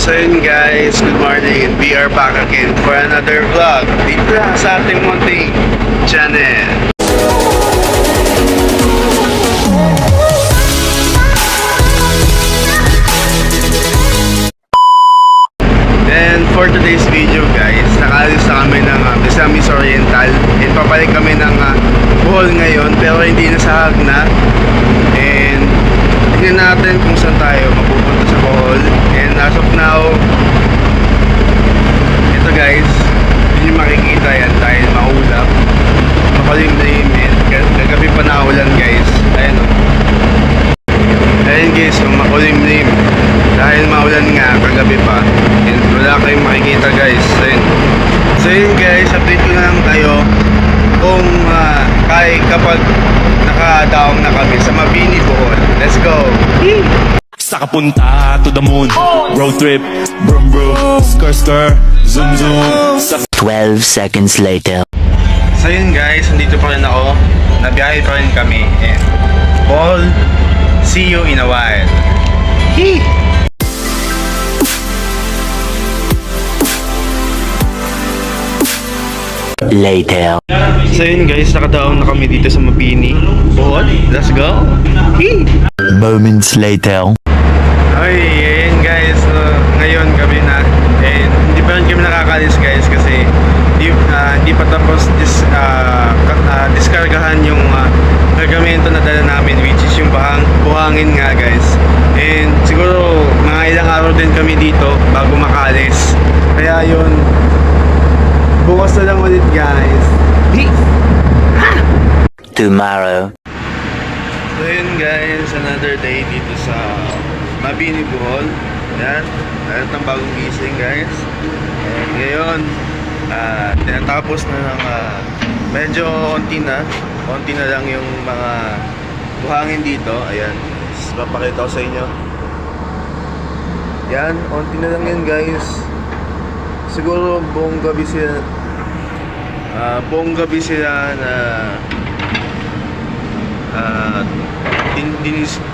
So yun guys, good morning and we are back again for another vlog dito lang sa ating munting channel. And for today's video guys, nakaalis na kami ng Misamis Oriental and papalik kami ng Bohol ngayon pero hindi na sa Hagna. And tingnan natin kung saan tayo mapupunta sa Bohol. And as of now, ito guys, hindi nyo makikita yan dahil maulap, makulimlim, and kagabi pa naulan guys. Ayan o, ayun guys, yung makulimlim dahil maulan nga kagabi pa and wala kayong makikita guys. Ayun. So yun guys, update ko na lang kayo kung kapag nakadaong na kami sa Mabini, Bohol. Let's go! Sa kapunta to the moon, road trip, brum brum, skr skr, zoom zoom. 12 seconds later. So yun guys, nandito pa rin ako. Nabiyahe pa rin kami. And Bohol, see you in a while. Hee! Later. So yun guys, nakadaong na kami dito sa Mabini, Bohol. Let's go! Hee! Moments later. Ay, ayun guys, ngayon gabi na. And hindi pa rin kami nakakalis guys kasi hindi pa tapos diskargahan yung kargamento na dala namin, which is yung buhangin nga guys. And siguro mga ilang araw din kami dito bago makalis. Kaya yun, bukas na lang ulit guys. Peace! Tomorrow. So yun guys, another day dito sa Mabini, Bohol. Yan, meron ng bagong gising guys. And ngayon, tinatapos na ng medyo konti na lang yung mga buhangin dito. Ayan, papakita ko sa inyo. Yan, konti na lang yan guys. Siguro buong gabi sila na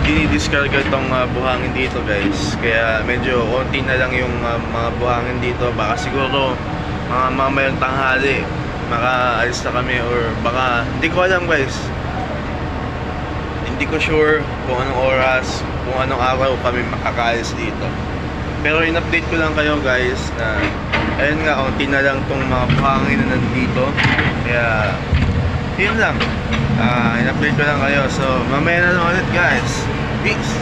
dinidiskarga itong buhangin dito guys. Kaya medyo konti na lang yung mga buhangin dito. Baka siguro mga mamayang tanghali makaalis na kami, or baka hindi ko alam guys, hindi ko sure kung anong oras, kung anong araw kami makakaalis dito. Pero in-update ko lang kayo guys na ayun nga, konti na lang itong mga buhangin na nandito. Kaya yun lang, in-update ko lang kayo. So mamaya na lang ulit guys. Peace!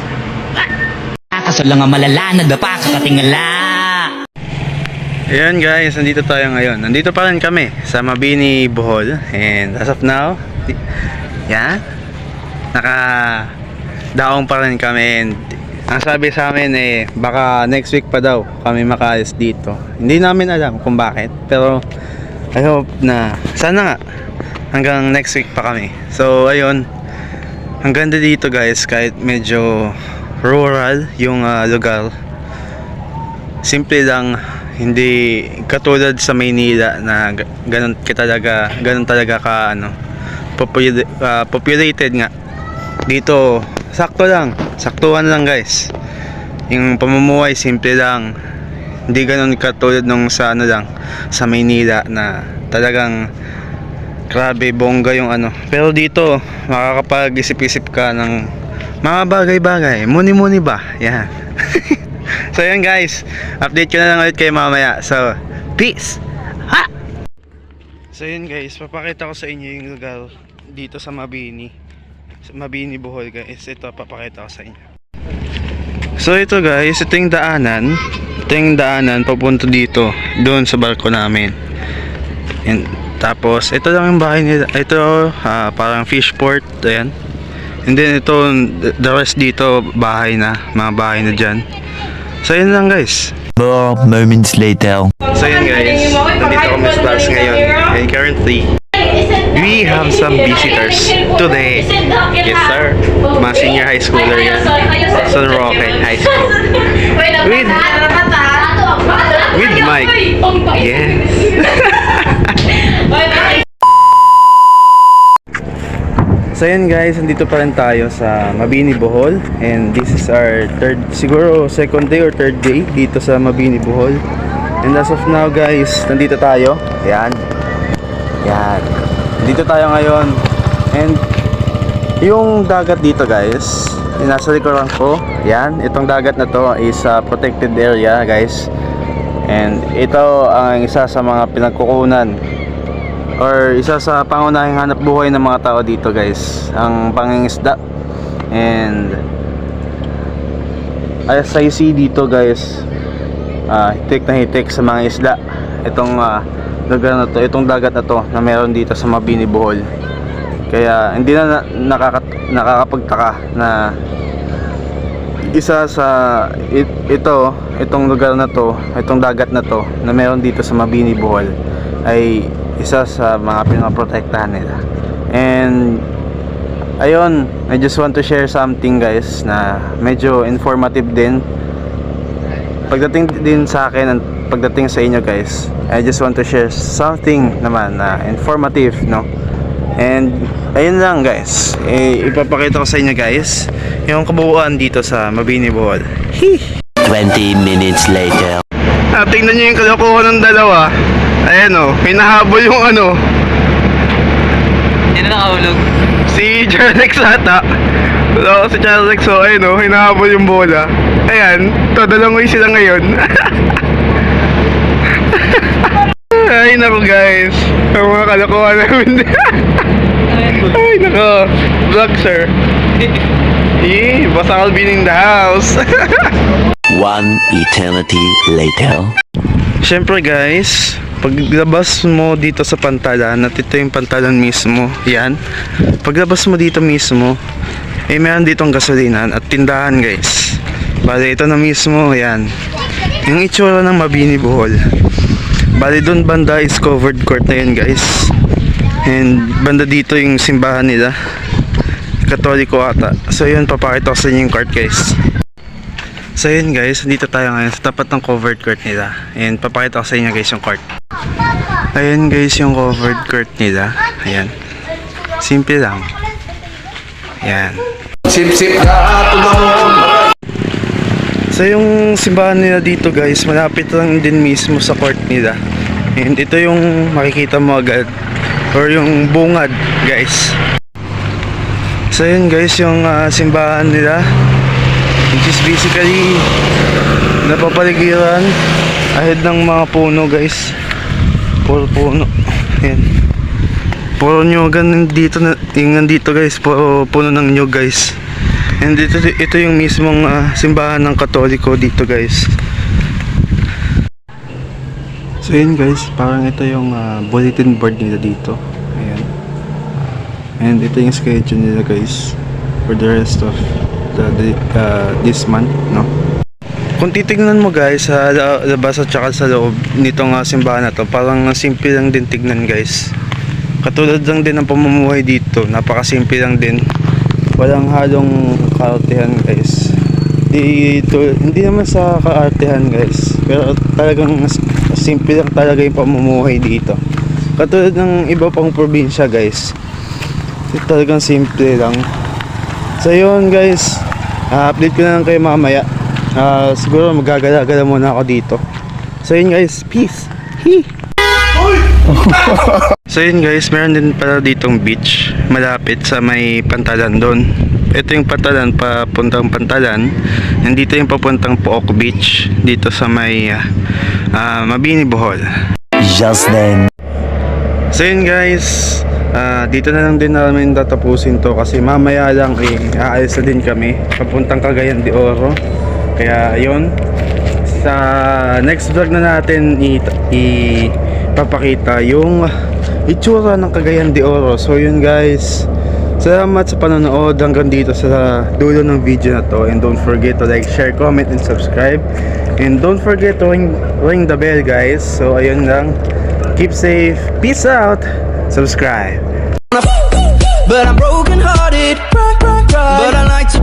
Kasal lang ang malala, nagdapa kakatingala. Ayan guys, nandito tayo ngayon. Nandito pa rin kami sa Mabini, Bohol. And as of now, yan, nakadaong pa rin kami. And ang sabi sa amin baka next week pa daw kami makaalis dito. Hindi namin alam kung bakit, pero I hope na sana nga hanggang next week pa kami. So ayun, ang ganda dito guys, kahit medyo rural yung lugar. Simple lang, hindi katulad sa Maynila na ganun talaga ka populated nga. Dito saktuhan lang guys. Yung pamumuhay simple lang. Hindi ganun katulad nung sa sa Maynila na talagang grabe bongga yung Pero dito makakapag-isip-isip ka ng mga bagay-bagay, muni-muni ba? Yan. So yan guys, update ko na lang ulit kayo mamaya. So peace! Ha! So yun guys, papakita ko sa inyo yung lugar dito sa Mabini, Bohol guys. Ito, papakita ko sa inyo. So ito guys, ito yung daanan. Papunta dito, doon sa barko namin. And tapos ito lang yung bahay nila. Ito parang fish port. Ayan. And then ito, the rest dito bahay na, mga bahay na dyan. So yun lang guys. 4 moments later. So yun guys, nandito kami sa class ngayon. And currently, we have some visitors today. Yes sir, mga senior high schooler yan, San Roque High School. With Mike. Yes. So yun guys, nandito pa rin tayo sa Mabini, Bohol. And this is our second day or third day dito sa Mabini, Bohol. And as of now guys, nandito tayo. Yan. Dito tayo ngayon. And yung dagat dito guys, yung nasa likuran ko, yan. Itong dagat na to is protected area guys. And ito ang isa sa mga pinagkukunan or isa sa pangunahing hanap buhay ng mga tao dito guys, ang pangingisda. And as I see dito guys, hitik na hitik sa mga isda itong lugar na to, itong dagat na to na meron dito sa Mabini, Bohol. Kaya hindi na nakakapagtaka na isa sa itong lugar na to, itong dagat na to na meron dito sa Mabini, Bohol ay isa sa mga pinaprotektahan nila. And ayun, I just want to share something guys na medyo informative din pagdating din sa akin and pagdating sa inyo guys. I just want to share something naman na informative, no? And ayun lang guys, ipapakita ko sa inyo guys yung kabuuan dito sa Mabini, Bohol. 20 minutes later. Tingnan nyo yung kalokohan ng dalawa. Ayan o, hinahabol yung ano. Hindi na nakahulog. Si Charlex ata. So, si Charlex, so ayun o, hinahabol yung bola. Ayan, tadalangoy sila ngayon. Ay naku guys, ang mga kalokohan namin. Ay naku, vlog sir. Boss Alvin in the house. One eternity later. Siyempre guys, paglabas mo dito sa pantalan, at ito yung pantalan mismo, yan. Paglabas mo dito mismo, meron ditong gasolinan at tindahan guys. Bale, ito na mismo, yan. Yung itsura ng Mabini, Bohol. Bale, dun banda is covered court na yun guys. And banda dito yung simbahan nila, Katoliko ata. So yun, papakita ko sa inyo yung court guys. So yun guys, dito tayo ngayon sa tapat ng covered court nila. And papakita ko sa inyo guys yung court. Ayan guys yung covered court nila. Ayan. Simple lang. Ayan. Sip-sip ka, tulong. So yung simbahan nila dito guys, malapit lang din mismo sa court nila. And ito yung makikita mo agad, or yung bungad guys. So yun guys yung simbahan nila, which is basically napapaligiran ahead ng mga puno guys. Puro puno. Ayan. Puro nyugan dito na, yung nandito guys, puro puno ng nyug guys. And ito yung mismong simbahan ng Katoliko dito guys. So yun guys, parang ito yung bulletin board nila dito. Ayan. And ito yung schedule nila guys for the rest of this month, no? Kung titignan mo guys sa labas at saka sa loob nitong simbahan na to, parang simple lang din tignan guys. Katulad lang din ng pamumuhay dito, napakasimple lang din. Walang halong kaartehan guys. Hindi naman sa kaartehan guys, pero talagang simple lang talaga yung pamumuhay dito. Katulad ng iba pang probinsya guys, talagang simple lang. So yun guys, update ko na lang kayo mamaya. Siguro magagala-gala muna ako dito. So yun guys, peace. So yun guys, meron din pala ditong beach malapit sa may pantalan doon. Ito yung pantalan, papuntang pantalan. Nandito yung papuntang Pook Beach, dito sa may Mabini, Bohol. Just then. So yun guys, dito na lang din namin tatapusin to kasi mamaya lang aalis na din kami papuntang Cagayan de Oro. Kaya yun, sa next vlog na natin ipapakita yung itsura ng Cagayan de Oro. So yun guys, salamat sa panonood hanggang dito sa dulo ng video na to. And don't forget to like, share, comment, and subscribe. And don't forget to ring the bell guys. So ayun lang, keep safe, peace out, subscribe. But I'm broken hearted, but I like to